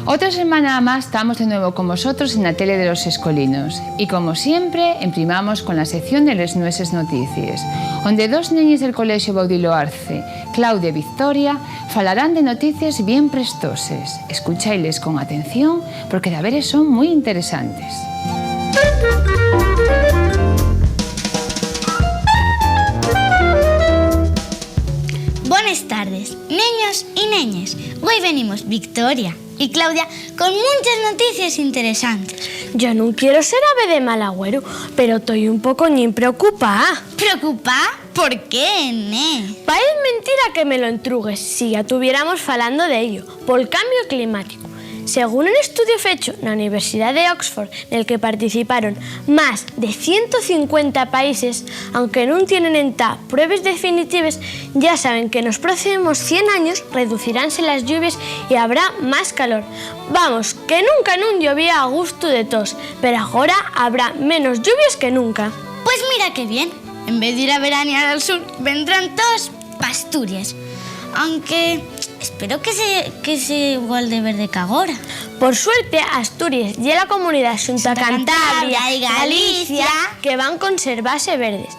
Otra semana más estamos de nuevo con vosotros en la tele de los escolinos y como siempre emprimamos con la sección de les nueses noticias, donde dos neñas del Colegio Baudilo Arce, Claudia y Victoria, falarán de noticias bien prestoses. Escuchailes con atención porque de veres son muy interesantes. Buenas tardes, niños y neñas. Hoy venimos Victoria y Claudia con muchas noticias interesantes. Yo no quiero ser ave de mal agüero, pero estoy un poco preocupada. ¿Preocupada? ¿Por qué, ne? Parece mentira que me lo entrugues si ya estuviéramos falando de ello, por el cambio climático. Según un estudio fecho en la Universidad de Oxford, en el que participaron más de 150 países, aunque no tienen en ta pruebas definitivas, ya saben que en los próximos 100 años reduciránse las lluvias y habrá más calor. Vamos, que nunca llovía a gusto de todos, pero ahora habrá menos lluvias que nunca. Pues mira qué bien, en vez de ir a veranear al sur, vendrán todos pa' Asturias. Aunque espero que sea igual de verde que ahora. Por suerte, Asturias y la comunidad junto a Cantabria y Galicia que van a conservarse verdes.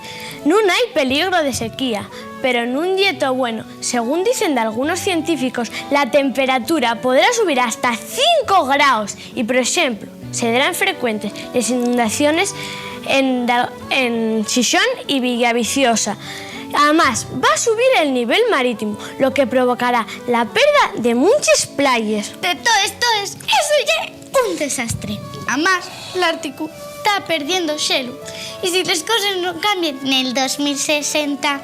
No hay peligro de sequía, pero en un dieto bueno, según dicen de algunos científicos, la temperatura podrá subir hasta 5 grados y, por ejemplo, serán frecuentes las inundaciones en Xixón y Villaviciosa. Además, va a subir el nivel marítimo, lo que provocará la pérdida de muchas playas. De todo esto eso ya es un desastre. Además, el Ártico está perdiendo xelo. Y si las cosas no cambian, en el 2060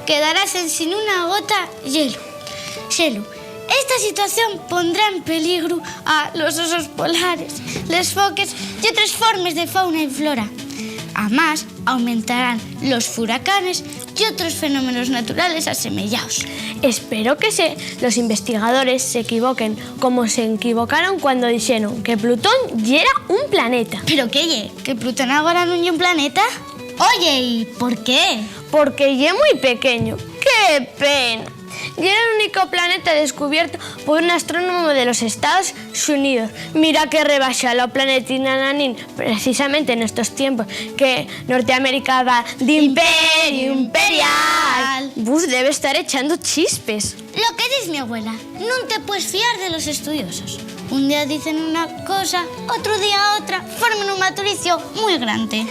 quedarás sin una gota xelo. Esta situación pondrá en peligro a los osos polares, las foques y otras formas de fauna y flora. Además, aumentarán los furacanes y otros fenómenos naturales asemejados. Espero que los investigadores se equivoquen, como se equivocaron cuando dijeron que Plutón ya era un planeta. ¿Pero qué? ¿Que Plutón ahora no es un planeta? Oye, ¿y por qué? Porque ya es muy pequeño. ¡Qué pena! Y era el único planeta descubierto por un astrónomo de los Estados Unidos. Mira que rebaixa la planetina nanín, precisamente en estos tiempos que Norteamérica va de imperio imperial. Bus debe estar echando chispes. Lo que dice mi abuela, no te puedes fiar de los estudiosos. Un día dicen una cosa, otro día otra, forman un maturicio muy grande.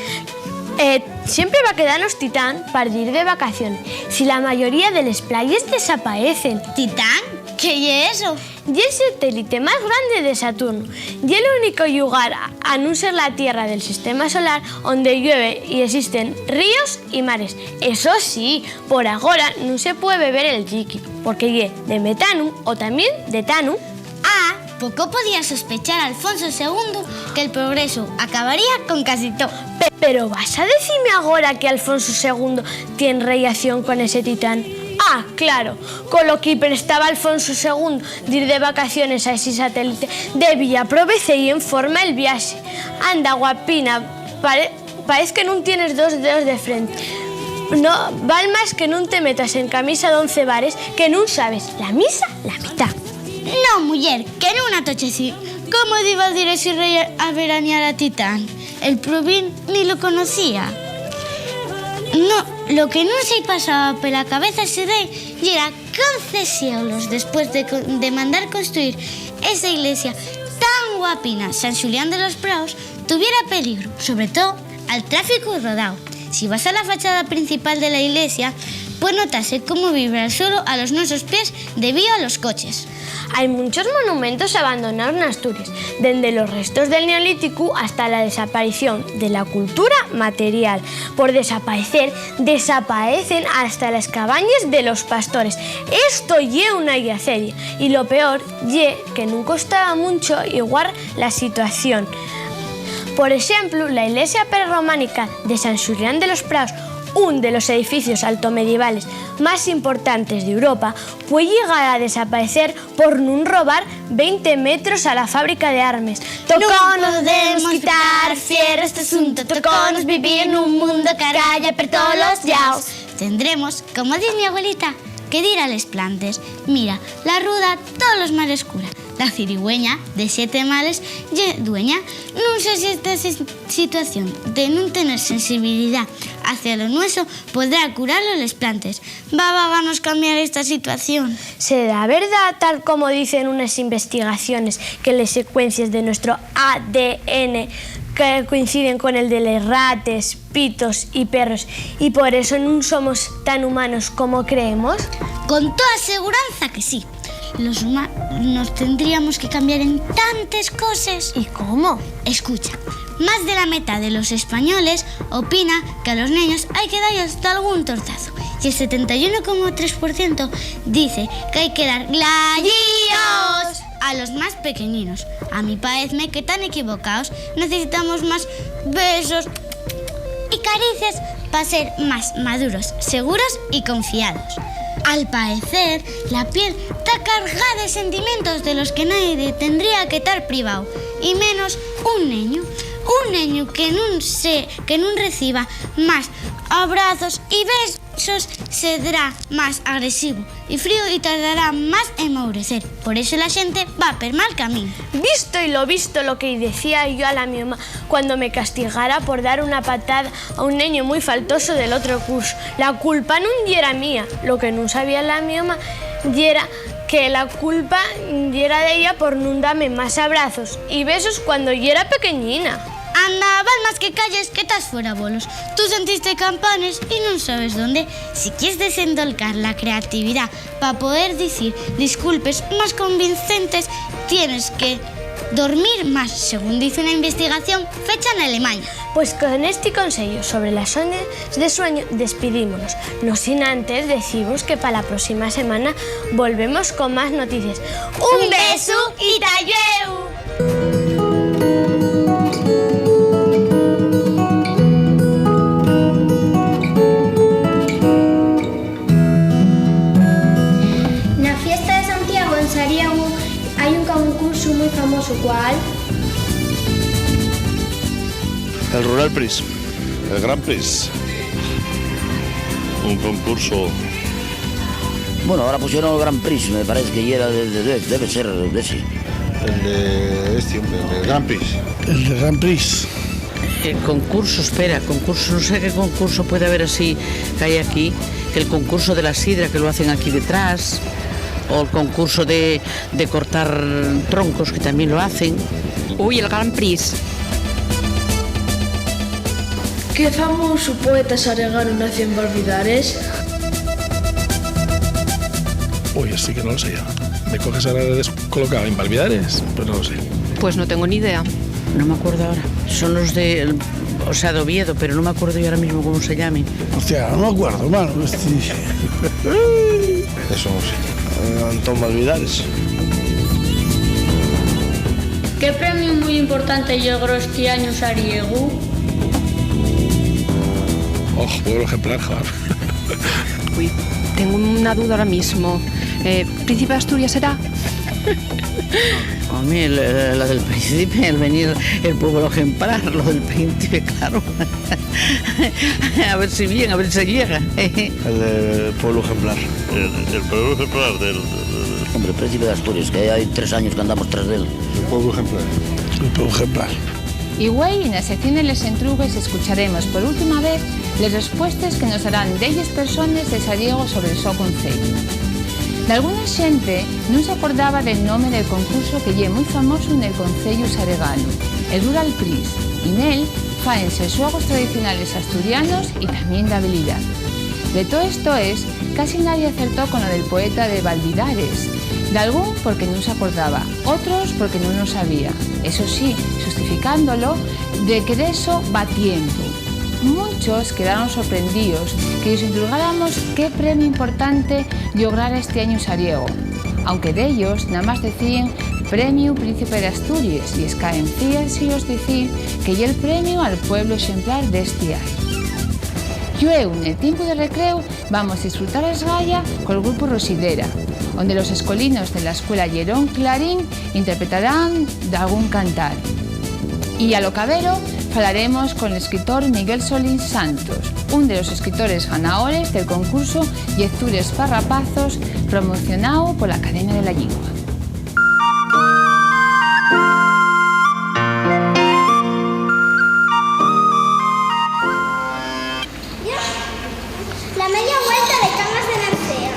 Siempre va a quedarnos Titán para ir de vacaciones, si la mayoría de las playas desaparecen. ¿Titán? ¿Qué es eso? Y el satélite más grande de Saturno. Y el único lugar a no ser la Tierra del sistema solar donde llueve y existen ríos y mares. Eso sí, por ahora no se puede beber el líquido, porque es de metano o también de etano. Ah, poco podía sospechar Alfonso II que el progreso acabaría con casi todo. Pero vas a decirme ahora que Alfonso II tiene relación con ese titán. Ah, claro, con lo que prestaba Alfonso II de ir de vacaciones a ese satélite, debía aprovechar y en forma el viaje. Anda, guapina, parece que no tienes dos dedos de frente. No, val más que no te metas en camisa de 11 bares que no sabes la misa la mitad. No, mujer, que no una tocheci. ¿Cómo iba a ir ese rey a veranear a Titán? El Provin ni lo conocía. No, lo que no se pasaba por la cabeza ese rey y era concesiólos después de mandar construir esa iglesia tan guapina, San Julián de los Praos, tuviera peligro, sobre todo al tráfico rodado. Si vas a la fachada principal de la iglesia, pues notarse cómo vibra el suelo a los nuestros pies debido a los coches. Hay muchos monumentos abandonados en Asturias, desde los restos del Neolítico hasta la desaparición de la cultura material. Por desaparecer, desaparecen hasta las cabañas de los pastores. Esto es una yaceria y lo peor es que no costaba mucho igualar la situación. Por ejemplo, la iglesia prerrománica de San Julián de los Praos uno de los edificios altomedievales más importantes de Europa, puede llegar a desaparecer por no robar 20 metros a la fábrica de armas. Tocónos debemos quitar fiero este asunto, tocónos vivir en un mundo que calla per todos los llaos. Tendremos, como dice mi abuelita, que dir a les plantes. Mira, la ruda todos los males cura. La cirigüeña, de 7 males, ye dueña. No sé si esta situación de no tener sensibilidad hacia lo nuestro podrá curarlo les plantes. Vámonos cambiar esta situación. ¿Será verdad, tal como dicen unas investigaciones, que las secuencias de nuestro ADN que coinciden con el de los rates, pitos y perros, y por eso no somos tan humanos como creemos? Con toda seguridad que sí. Los humanos tendríamos que cambiar en tantas cosas. ¿Y cómo? Escucha, más de la mitad de los españoles opina que a los niños hay que darles algún tortazo. Y el 71,3% dice que hay que dar glallios a los más pequeñinos. A mí parece que tan equivocados. Necesitamos más besos y caricias para ser más maduros, seguros y confiados. Al parecer, la piel está cargada de sentimientos de los que nadie tendría que estar privado, y menos un niño que no reciba más abrazos y besos será más agresivo y frío y tardará más en enmaurecer. Por eso la gente va por mal camino. Visto lo que decía yo a la mi mamá cuando me castigara por dar una patada a un niño muy faltoso del otro curso. La culpa no era mía. Lo que no sabía la mi mamá era que la culpa era de ella por no darme más abrazos y besos cuando yo era pequeñina. Anda, val más que calles que estás fuera bolos. Tú sentiste campanes y no sabes dónde. Si quieres desendolcar la creatividad para poder decir disculpes más convincentes, tienes que dormir más, según dice una investigación fecha en Alemania. Pues con este consejo sobre las zonas de sueño despidímonos. No sin antes decimos que para la próxima semana volvemos con más noticias. ¡Un beso y talleu! Hay un concurso muy famoso, ¿cuál? El Rural Prix, el Gran Prix. Un concurso. Bueno, ahora pusieron el Gran Prix, me parece que ya era debe ser de ese. El de este hombre, el Gran Prix. El de Gran Prix. El concurso, concurso, no sé qué concurso puede haber así que hay aquí, que el concurso de la sidra que lo hacen aquí detrás, o el concurso de cortar troncos que también lo hacen. Uy, el Gran Prix. ¿Qué famoso poeta saregano nació en Valvidares? Uy, así que no lo sé ya. ¿Me coges ahora descolocado en Valvidares? Pues no lo sé. Pues no tengo ni idea. No me acuerdo ahora. Son los de Oviedo, pero no me acuerdo yo ahora mismo cómo se llamen. Hostia, no me acuerdo, mano. Eso no sé. Antón Valvidares. ¿Qué premio muy importante logró este año Sariego? Ojo, pueblo ejemplar, joder. Uy, tengo una duda ahora mismo. ¿Príncipe de Asturias será? A mí la del príncipe, el venir el pueblo ejemplar, lo del príncipe, claro. A ver si bien, a ver si llega. El del pueblo ejemplar. El pueblo ejemplar del... Hombre, el príncipe de Asturias, que hay 3 años que andamos tras de él. El pueblo ejemplar. El pueblo ejemplar. Y güey, en la sección de Les Entrugues escucharemos por última vez las respuestas que nos harán delles personas de Sariego sobre el seu concello. De alguna xente non se acordaba del nome del concurso que lle moi famoso en el concello saregano, el Rural Prix, y nel fáense xogos tradicionales asturianos y también de habilidad. De todo esto casi nadie acertó con lo del poeta de Valvidares. De algún porque non se acordaba, otros porque non lo sabía. Eso sí, justificándolo de que de eso va tiempo. Muchos quedaron sorprendidos que les intrigáramos qué premio importante lograra este año Sariego, aunque de ellos nada más decían Premio Príncipe de Asturias y escaencíanse os decir que ya el premio al pueblo ejemplar de este año. E eu, en tiempo de recreo, vamos disfrutar a esgalla col grupo Rosidera, onde los escolinos de la Escuela Llerón Clarín interpretarán de algún cantar. Y a lo cabero falaremos con el escritor Miguel Solís Santos, un de los escritores ganadores del concurso Lectures Parrapazos, promocionado por la Academia de la Lingua. La media vuelta de Cangas de Narcea.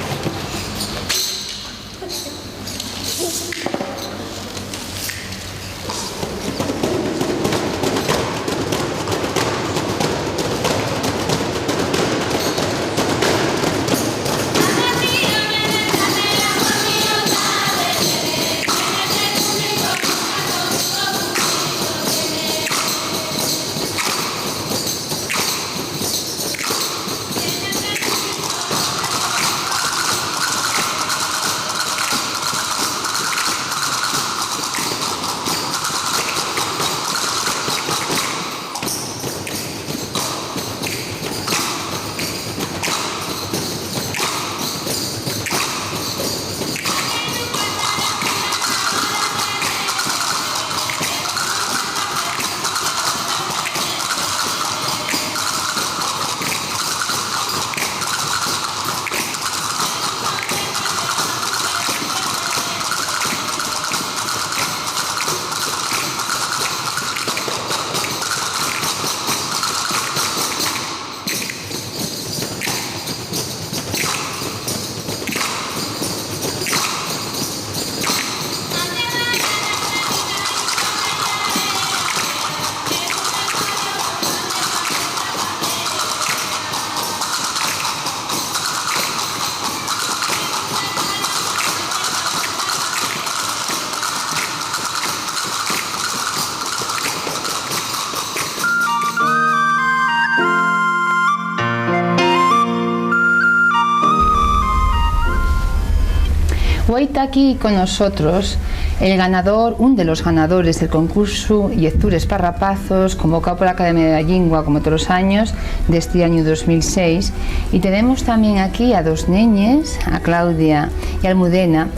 Hoy está aquí con nosotros el ganador, un de los ganadores del concurso Lectures Parrapazos, convocado por la Academia de la Lingua, como todos los años, de este año 2006. Y tenemos también aquí a dos neñes, a Claudia y a Almudena,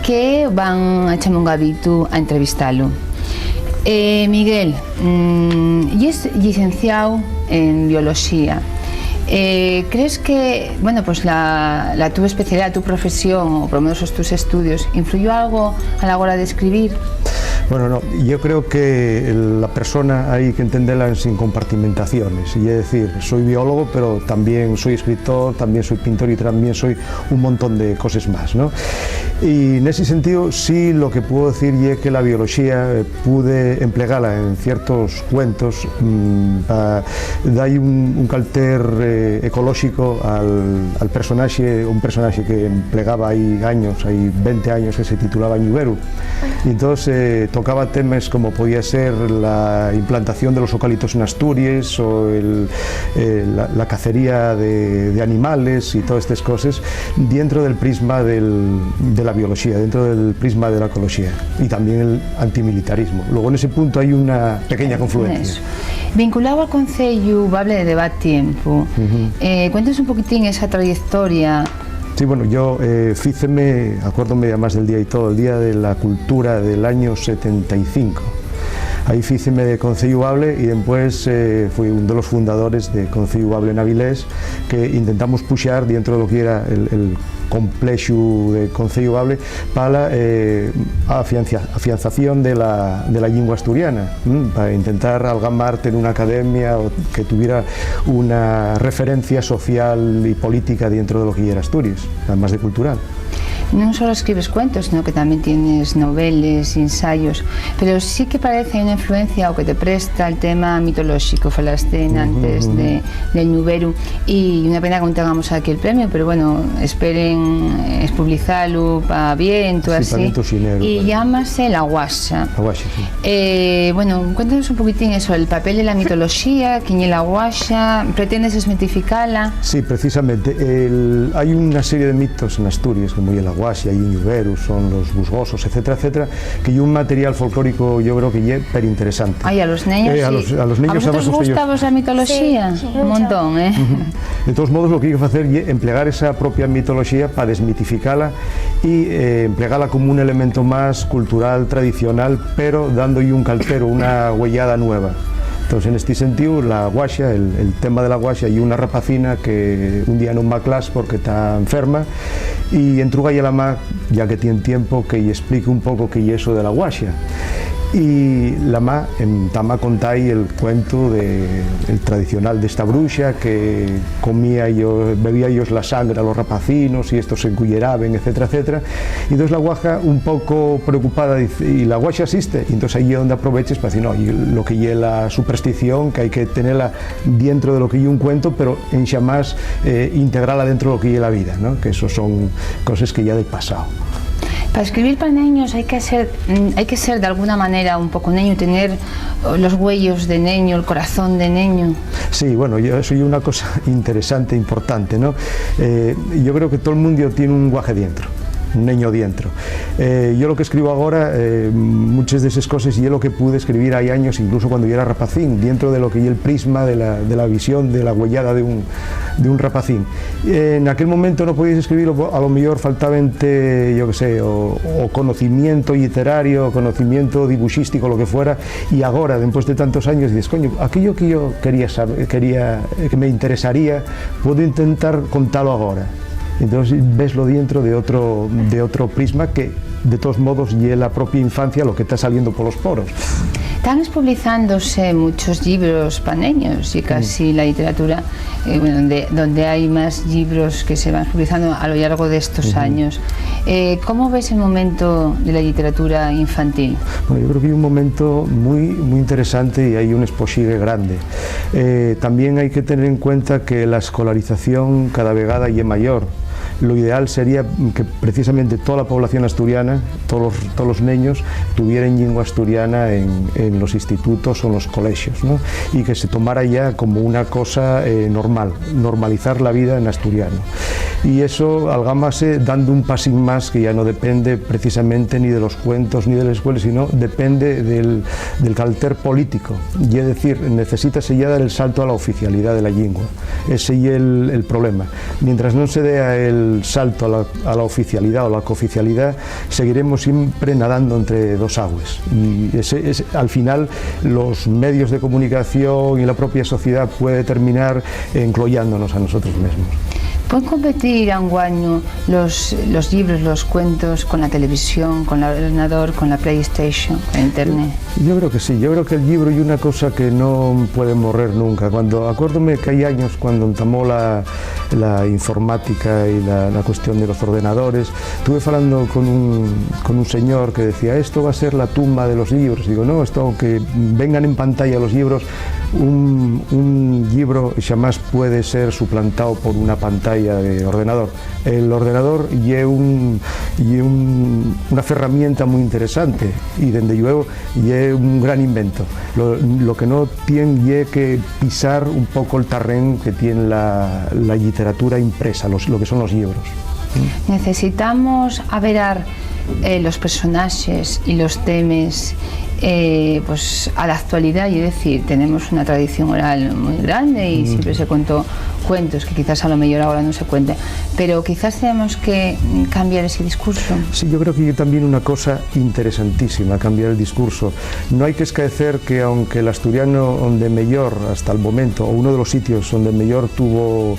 que van a echarme un gabito a entrevistarlo. Miguel, y es licenciado en Biología. ¿Crees que, bueno, pues la tu especialidad, tu profesión, o por lo menos tus estudios, influyó algo a la hora de escribir? Bueno, no, yo creo que la persona hay que entenderla sin compartimentaciones, y es decir, soy biólogo, pero también soy escritor, también soy pintor y también soy un montón de cosas más, ¿no? Y en ese sentido sí lo que puedo decir es que la biología pude emplearla en ciertos cuentos, da un carácter ecológico al personaje, un personaje que empleaba ahí años, hay 20 años, que se titulaba Ñuberu, y entonces tocaba temas como podía ser la implantación de los eucaliptos en Asturias o la cacería de animales y todas estas cosas dentro del prisma de la biología, dentro del prisma de la ecología, y también el antimilitarismo. Luego en ese punto hay una pequeña confluencia. Vinculado al Concello Bable de Debatiempo, cuéntanos un poquitín esa trayectoria. Sí, bueno, yo acuérdome además del día y todo, el Día de la Cultura del año 75. Ahí fíceme de Concello Bable y después fui uno de los fundadores de Concello Bable en Avilés, que intentamos puxar dentro de lo que era el complexo de Concello Bable para la afianzación de la lengua asturiana, para intentar algamar en una academia que tuviera una referencia social y política dentro de lo que era Asturias, además de cultural. No solo escribes cuentos, sino que también tienes novelas, ensayos, pero sí que parece una influencia o que te presta el tema mitológico, falaste antes de Ñuberu, y una pena que no tengamos aquí el premio, pero bueno, esperen publicarlo para viento, sí, así, para viento sinero, y llámase La Guaxa. La Guaxa, sí. Bueno, cuéntanos un poquitín eso, el papel de la mitología, quién es La Guaxa, ¿pretendes desmitificarla? Sí, precisamente, hay una serie de mitos en Asturias, como es La Guaxa, guaxia, y ñugueros, son los busgosos, etcétera, etcétera, que hay un material folclórico yo creo que es perinteresante. Ay, a los niños a los niños ¿A vosotros gustamos la mitología? Sí, un montón, De todos modos, lo que hay que hacer es emplear esa propia mitología para desmitificarla y emplearla como un elemento más cultural, tradicional, pero dándole un caltero, una huellada nueva. Entonces, en este sentido, la guaxia, el tema de la guaxia, y una rapacina que un día no va a clase porque está enferma y entruga a la ma, ya que tiene tiempo, que le explique un poco qué es eso de la guaxia. Y la ma tama contai el cuento el tradicional de esta bruxa que bebía ellos la sangre a los rapacinos y estos se enculleraban, etcétera, etcétera. Y entonces la guaja, un poco preocupada, dice, ¿y la guaxa existe? Y entonces ahí es donde aproveches para decir, no, y lo que es la superstición, que hay que tenerla dentro de lo que es un cuento, pero en jamás integrarla dentro de lo que es la vida, ¿no? Que eso son cosas que ya del pasado. Para escribir para niños hay que ser de alguna manera un poco niño, tener los huellos de niño, el corazón de niño. Sí, bueno, eso es una cosa interesante, importante, ¿no? Yo creo que todo el mundo tiene un guaje dentro, un niño dentro. Yo lo que escribo ahora, muchas de esas cosas, y es lo que pude escribir hay años, incluso cuando yo era rapacín, dentro de lo que es el prisma de la visión, de la huellada de un rapacín. En aquel momento no podías escribirlo, a lo mejor faltaba, yo qué sé, o conocimiento literario, conocimiento dibujístico, lo que fuera, y ahora, después de tantos años, dices, coño, aquello que yo quería saber, que me interesaría, puedo intentar contarlo ahora. Entonces veslo dentro de otro prisma que de todos modos y la propia infancia lo que está saliendo por los poros. Están publicándose muchos libros para niños y casi la literatura, donde hay más libros que se van publicando a lo largo de estos años. ¿Cómo ves el momento de la literatura infantil? Bueno, yo creo que hay un momento muy interesante y hay un exposible grande. También hay que tener en cuenta que la escolarización cada vegada y es mayor. Lo ideal sería que precisamente toda la población asturiana, todos los niños, tuvieran lengua asturiana en los institutos o en los colegios, ¿no? Y que se tomara ya como una cosa normal, normalizar la vida en asturiano. Y eso, algámase, dando un pasín más que ya no depende precisamente ni de los cuentos ni de la escuela, sino depende del calter político. Y es decir, necesitase ya dar el salto a la oficialidad de la lengua. Ese es el problema. Mientras no se dé el salto a la oficialidad o la cooficialidad, seguiremos siempre nadando entre dos aguas. Y al final los medios de comunicación y la propia sociedad puede terminar enclollándonos a nosotros mismos. ¿Pueden competir anguaño los libros, los cuentos con la televisión, con el ordenador, con la PlayStation, con internet? Yo creo que sí, yo creo que el libro es una cosa que no puede morrer nunca. Acuérdome que hay años cuando entamó la informática y la cuestión de los ordenadores, estuve hablando con un señor que decía, esto va a ser la tumba de los libros. Digo, no, esto aunque vengan en pantalla los libros, un libro jamás puede ser suplantado por una pantalla de ordenador. El ordenador es una herramienta muy interesante y desde luego es un gran invento. Lo que no tiene es que pisar un poco el terreno que tiene la literatura impresa, lo que son los libros. Necesitamos averar los personajes y los temas pues a la actualidad, y es decir, tenemos una tradición oral muy grande y siempre se contó cuentos que quizás a lo mejor ahora no se cuente, pero quizás tenemos que cambiar ese discurso. Sí, yo creo que hay también una cosa interesantísima, cambiar el discurso. No hay que esquecer que aunque el asturiano donde mejor hasta el momento, o uno de los sitios donde mejor tuvo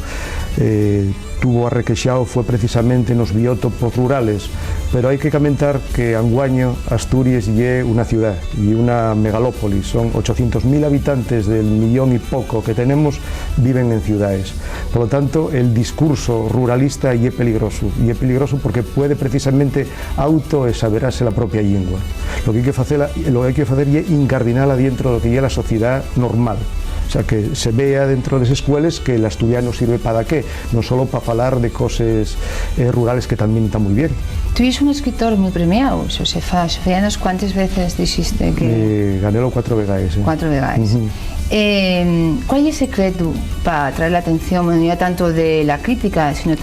arrequexado fue precisamente en los biótopos rurales, pero hay que comentar que anguaño Asturias es una ciudad y una megalópolis, son 800.000 habitantes del millón y poco que tenemos, viven en ciudades. Por lo tanto, el discurso ruralista es peligroso porque puede precisamente autoexaverarse la propia lengua. Lo que hay que hacer es incardinarla dentro de lo que es la sociedad normal. O sea, que se vea dentro de esas escuelas que el asturiano sirve para qué, no solo para hablar de cosas rurales que también están muy bien. Tú eres un escritor muy premiado, Josefa. ¿Cuántas veces dijiste que...? Ganélo 4 veces. 4 veces. ¿Cuál es el secreto para atraer la atención, bueno, no tanto de la crítica, sino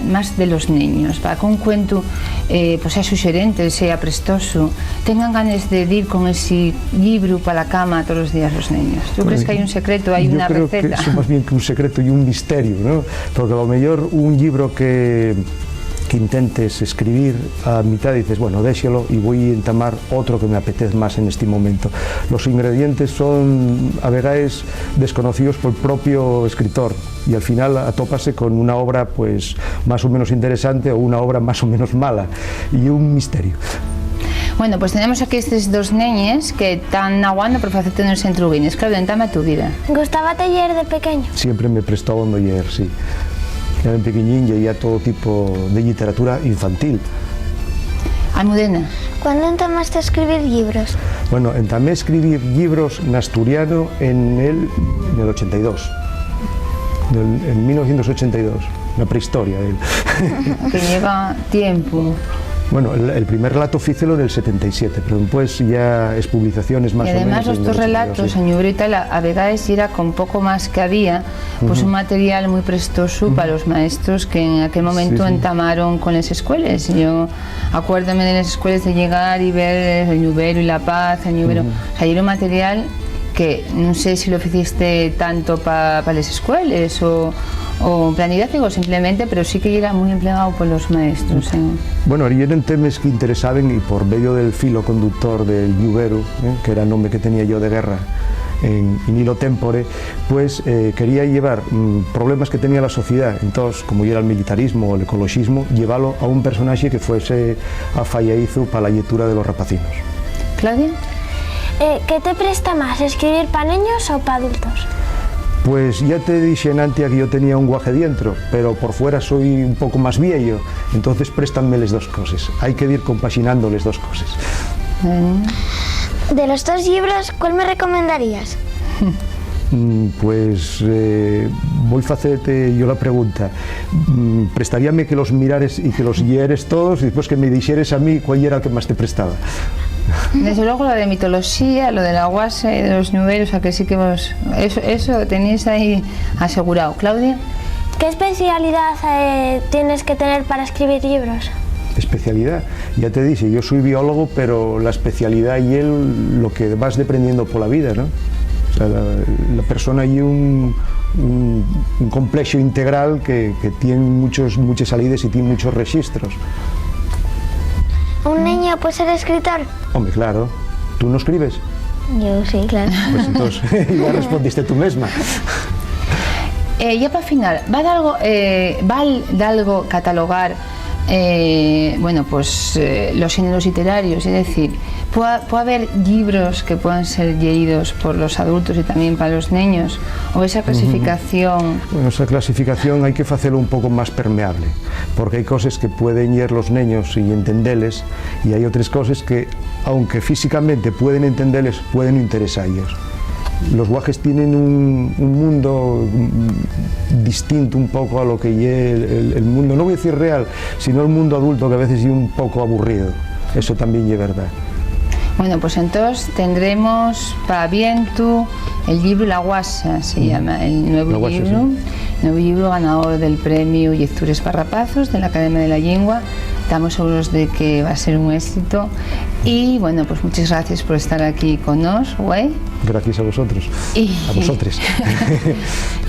más de los niños, para que un cuento pues sea sugerente, sea prestoso, tengan ganas de ir con ese libro para la cama todos los días los niños? ¿Tú crees que hay un secreto, hay una receta? Yo creo que es más bien que un secreto y un misterio, ¿no? Porque a lo mejor un libro que intentes escribir, a mitad dices, bueno, déxelo y voy a entamar otro que me apetece más en este momento. Los ingredientes son, a veces, desconocidos por el propio escritor, y al final atópase con una obra pues más o menos interesante o una obra más o menos mala, y un misterio. Bueno, pues tenemos aquí estos dos neñes que están aguando por facerte unos entruguines. Claudia, entama tu vida. ¿Gustaba leer de pequeño? Siempre me prestó a leer, sí. Era pequeñín, leía todo tipo de literatura infantil. Almudena. ¿Cuándo entamaste a escribir libros? Bueno, entamé a escribir libros en asturiano en el 82, en 1982, la prehistoria de él. Que lleva tiempo. Bueno, el primer relato fícelo en el 77, pero después ya es publicaciones más o menos. Y además estos relatos en Ñubrero y tal, a veces era con poco más que había, pues un material muy prestoso para los maestros que en aquel momento entamaron con las escuelas. Yo acuérdame de las escuelas de llegar y ver el Ñubrero y La Paz, el Ñubrero. O sea, era un material que no sé si lo hiciste tanto para las escuelas o en plan didáctico simplemente, pero sí que era muy empleado por los maestros. Bueno, eran temas que interesaban, y por medio del filo conductor del Ñubrero, que era el nombre que tenía yo de guerra en hilo tempore, pues quería llevar problemas que tenía la sociedad, entonces, como ya era el militarismo o el ecologismo, llevarlo a un personaje que fuese afallaizo para la lectura de los rapacinos. ¿Claudia? ¿Qué te presta más, escribir para niños o para adultos? Pues ya te dije antes que yo tenía un guaje dentro, pero por fuera soy un poco más viejo, entonces préstanme las dos cosas. Hay que ir compaginando las dos cosas. De los dos libros, ¿cuál me recomendarías? Pues voy a hacerte yo la pregunta. Prestaríame que los mirares y que los leyeres todos y después que me dijeres a mí cuál era el que más te prestaba. Desde luego lo de mitología, lo de la guasa y de los ñuberos, a que sí que vos eso tenéis ahí asegurado. ¿Claudia? ¿Qué especialidad tienes que tener para escribir libros? Especialidad, ya te dije, yo soy biólogo, pero la especialidad y lo que vas dependiendo por la vida, ¿no? O sea, la persona y un complejo integral que tiene muchas salidas y tiene muchos registros. ¿Un niño puede ser escritor? Hombre, claro. ¿Tú no escribes? Yo sí, claro. Pues entonces ya respondiste tú misma. Ya para final, ¿va de algo catalogar bueno, pues los géneros literarios? Es decir, ¿puede haber libros que puedan ser leídos por los adultos y también para los niños? ¿O esa clasificación? Bueno, esa clasificación hay que hacerlo un poco más permeable, porque hay cosas que pueden leer los niños y entenderles, y hay otras cosas que, aunque físicamente pueden entenderles, pueden interesarles. Los guajes tienen un mundo distinto un poco a lo que es el mundo, no voy a decir real, sino el mundo adulto, que a veces es un poco aburrido. Eso también es verdad. Bueno, pues entonces tendremos para viento el libro La Guasa, se llama, el nuevo libro ganador del premio Lectures Parrapazos de la Academia de la Lengua. Estamos seguros de que va a ser un éxito y bueno, pues muchas gracias por estar aquí con nosotros, güey. Gracias a vosotros, a vosotros.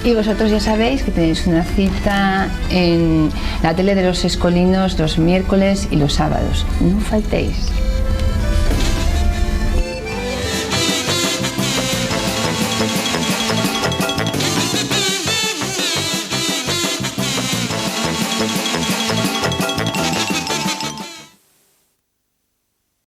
Y vosotros ya sabéis que tenéis una cita en la tele de los escolinos los miércoles y los sábados. No faltéis.